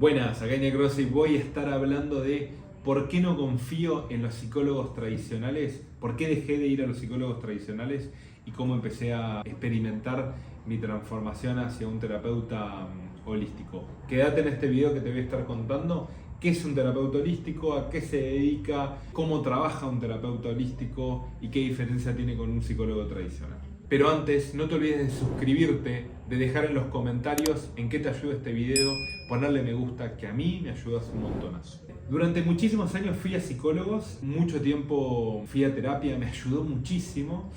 Buenas, acá en Necrosis voy a estar hablando de por qué no confío en los psicólogos tradicionales, por qué dejé de ir a los psicólogos tradicionales y cómo empecé a experimentar mi transformación hacia un terapeuta holístico. Quédate en este video que te voy a estar contando qué es un terapeuta holístico, a qué se dedica, cómo trabaja un terapeuta holístico y qué diferencia tiene con un psicólogo tradicional. Pero antes, no te olvides de suscribirte, de dejar en los comentarios en qué te ayuda este video, ponerle me gusta, que a mí me ayudas un montonazo. Durante muchísimos años fui a psicólogos, mucho tiempo fui a terapia, me ayudó muchísimo.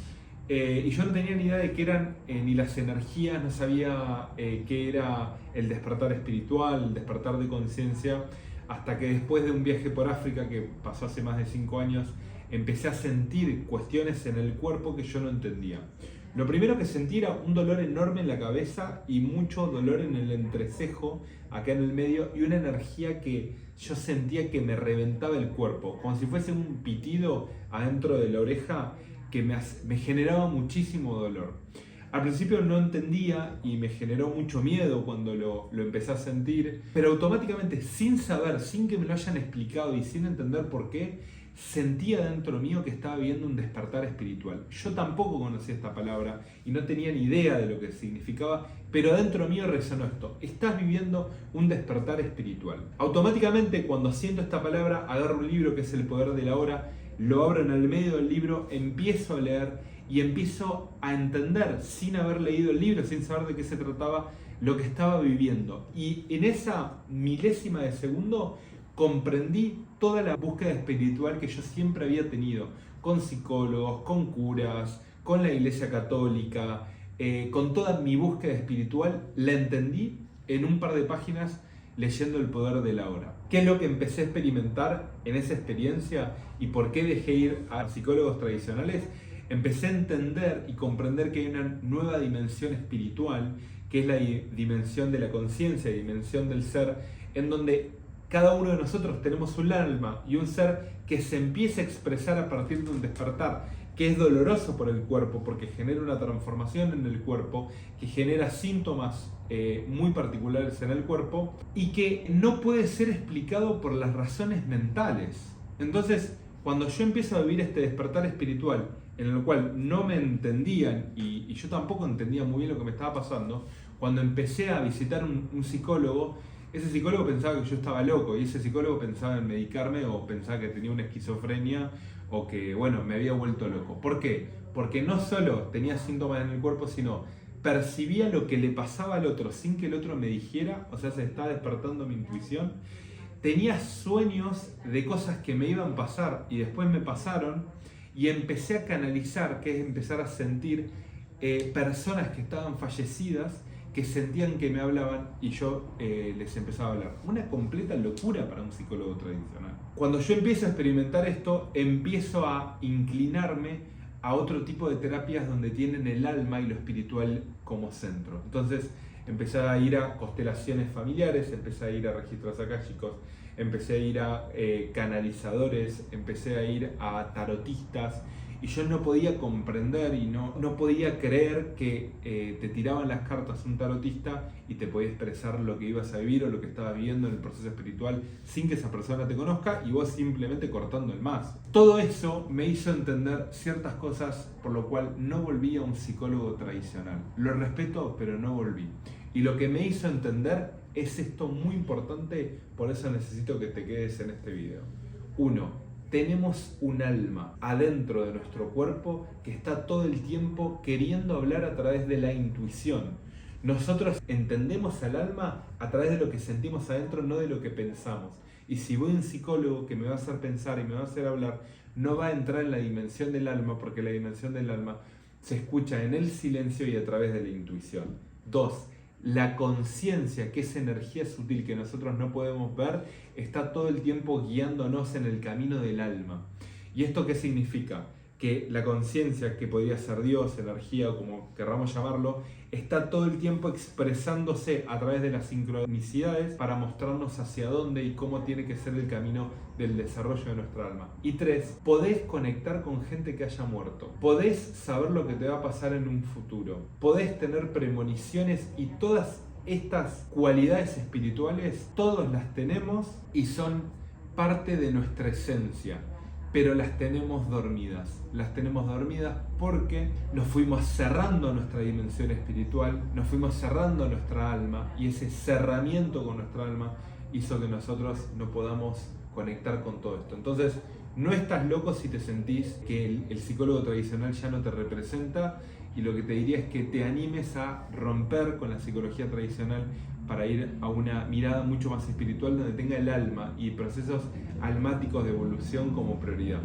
Y yo no tenía ni idea de qué eran ni las energías, no sabía qué era el despertar espiritual, el despertar de conciencia, hasta que después de un viaje por África que pasó hace más de 5 años, empecé a sentir cuestiones en el cuerpo que yo no entendía. Lo primero que sentí era un dolor enorme en la cabeza y mucho dolor en el entrecejo, acá en el medio, y una energía que yo sentía que me reventaba el cuerpo, como si fuese un pitido adentro de la oreja que me generaba muchísimo dolor. Al principio no entendía y me generó mucho miedo cuando lo empecé a sentir, pero automáticamente, sin saber, sin que me lo hayan explicado y sin entender por qué, sentía dentro mío que estaba viviendo un despertar espiritual. Yo tampoco conocía esta palabra y no tenía ni idea de lo que significaba, pero dentro mío resonó esto: estás viviendo un despertar espiritual. Automáticamente, cuando siento esta palabra, agarro un libro que es El Poder de la Hora, lo abro en el medio del libro, empiezo a leer y empiezo a entender, sin haber leído el libro, sin saber de qué se trataba, lo que estaba viviendo. Y en esa milésima de segundo comprendí toda la búsqueda espiritual que yo siempre había tenido, con psicólogos, con curas, con la Iglesia Católica, con toda mi búsqueda espiritual, la entendí en un par de páginas leyendo El Poder de la Hora. ¿Qué es lo que empecé a experimentar en esa experiencia y por qué dejé ir a psicólogos tradicionales? Empecé a entender y comprender que hay una nueva dimensión espiritual, que es la dimensión de la conciencia, la dimensión del ser, en donde cada uno de nosotros tenemos un alma y un ser que se empieza a expresar a partir de un despertar, que es doloroso por el cuerpo porque genera una transformación en el cuerpo, que genera síntomas muy particulares en el cuerpo y que no puede ser explicado por las razones mentales. Entonces, cuando yo empiezo a vivir este despertar espiritual, en el cual no me entendían y yo tampoco entendía muy bien lo que me estaba pasando, cuando empecé a visitar un psicólogo, ese psicólogo pensaba que yo estaba loco y ese psicólogo pensaba en medicarme o pensaba que tenía una esquizofrenia o que, bueno, me había vuelto loco. ¿Por qué? Porque no solo tenía síntomas en el cuerpo, sino percibía lo que le pasaba al otro sin que el otro me dijera, o sea, se estaba despertando mi intuición. Tenía sueños de cosas que me iban a pasar y después me pasaron y empecé a canalizar, que es empezar a sentir personas que estaban fallecidas, que sentían que me hablaban y yo les empezaba a hablar. Una completa locura para un psicólogo tradicional. Cuando yo empiezo a experimentar esto, empiezo a inclinarme a otro tipo de terapias donde tienen el alma y lo espiritual como centro. Entonces empecé a ir a constelaciones familiares, empecé a ir a registros akáshicos, empecé a ir a canalizadores, empecé a ir a tarotistas. Y yo no podía comprender y no podía creer que te tiraban las cartas un tarotista y te podía expresar lo que ibas a vivir o lo que estabas viviendo en el proceso espiritual sin que esa persona te conozca y vos simplemente cortando el más. Todo eso me hizo entender ciertas cosas, por lo cual no volví a un psicólogo tradicional. Lo respeto, pero no volví. Y lo que me hizo entender es esto muy importante, por eso necesito que te quedes en este video. 1. Tenemos un alma adentro de nuestro cuerpo que está todo el tiempo queriendo hablar a través de la intuición. Nosotros entendemos al alma a través de lo que sentimos adentro, no de lo que pensamos. Y si voy a un psicólogo que me va a hacer pensar y me va a hacer hablar, no va a entrar en la dimensión del alma, porque la dimensión del alma se escucha en el silencio y a través de la intuición. 2. La conciencia, que es energía sutil que nosotros no podemos ver, está todo el tiempo guiándonos en el camino del alma. ¿Y esto qué significa? Que la conciencia, que podría ser Dios, energía o como querramos llamarlo, está todo el tiempo expresándose a través de las sincronicidades para mostrarnos hacia dónde y cómo tiene que ser el camino del desarrollo de nuestra alma. Y 3, podés conectar con gente que haya muerto. Podés saber lo que te va a pasar en un futuro. Podés tener premoniciones y todas Estas cualidades espirituales todos las tenemos y son parte de nuestra esencia, pero las tenemos dormidas. Las tenemos dormidas porque nos fuimos cerrando nuestra dimensión espiritual, nos fuimos cerrando nuestra alma, y ese cerramiento con nuestra alma hizo que nosotros no podamos conectar con todo esto. Entonces, no estás loco si te sentís que el psicólogo tradicional ya no te representa, y lo que te diría es que te animes a romper con la psicología tradicional para ir a una mirada mucho más espiritual, donde tenga el alma y procesos almáticos de evolución como prioridad.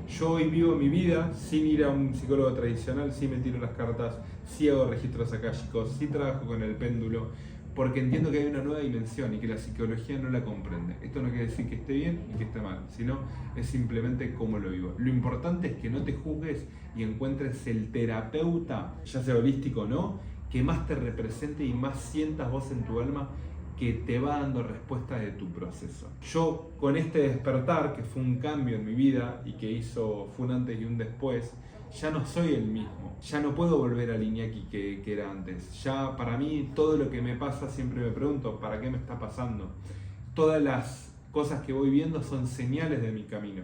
Yo hoy vivo mi vida sin ir a un psicólogo tradicional, sí me tiro las cartas, sí hago registros akáshicos, sí trabajo con el péndulo, porque entiendo que hay una nueva dimensión y que la psicología no la comprende. Esto no quiere decir que esté bien y que esté mal, sino es simplemente cómo lo vivo. Lo importante es que no te juzgues y encuentres el terapeuta, ya sea holístico o no, que más te represente y más sientas vos en tu alma, que te va dando respuesta de tu proceso. Yo, con este despertar, que fue un cambio en mi vida y que fue un antes y un después, ya no soy el mismo, ya no puedo volver al Iñaki que era antes. Ya para mí todo lo que me pasa, siempre me pregunto, ¿para qué me está pasando? Todas las cosas que voy viendo son señales de mi camino.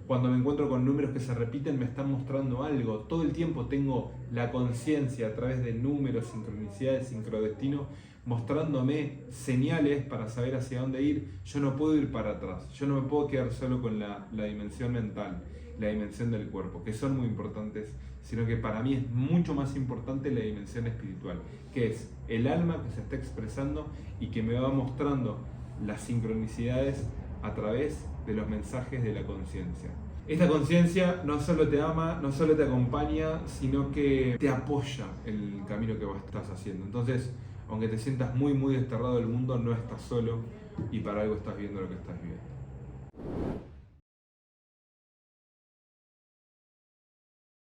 Cuando me encuentro con números que se repiten, me están mostrando algo. Todo el tiempo tengo la conciencia a través de números, sincronicidades, sincrodestino, mostrándome señales para saber hacia dónde ir. Yo no puedo ir para atrás, yo no me puedo quedar solo con la dimensión mental, la dimensión del cuerpo, que son muy importantes, sino que para mí es mucho más importante la dimensión espiritual, que es el alma que se está expresando y que me va mostrando las sincronicidades a través de los mensajes de la conciencia. Esta conciencia no solo te ama, no solo te acompaña, sino que te apoya en el camino que vos estás haciendo. Entonces, aunque te sientas muy desterrado del mundo, no estás solo, y para algo estás viendo lo que estás viendo.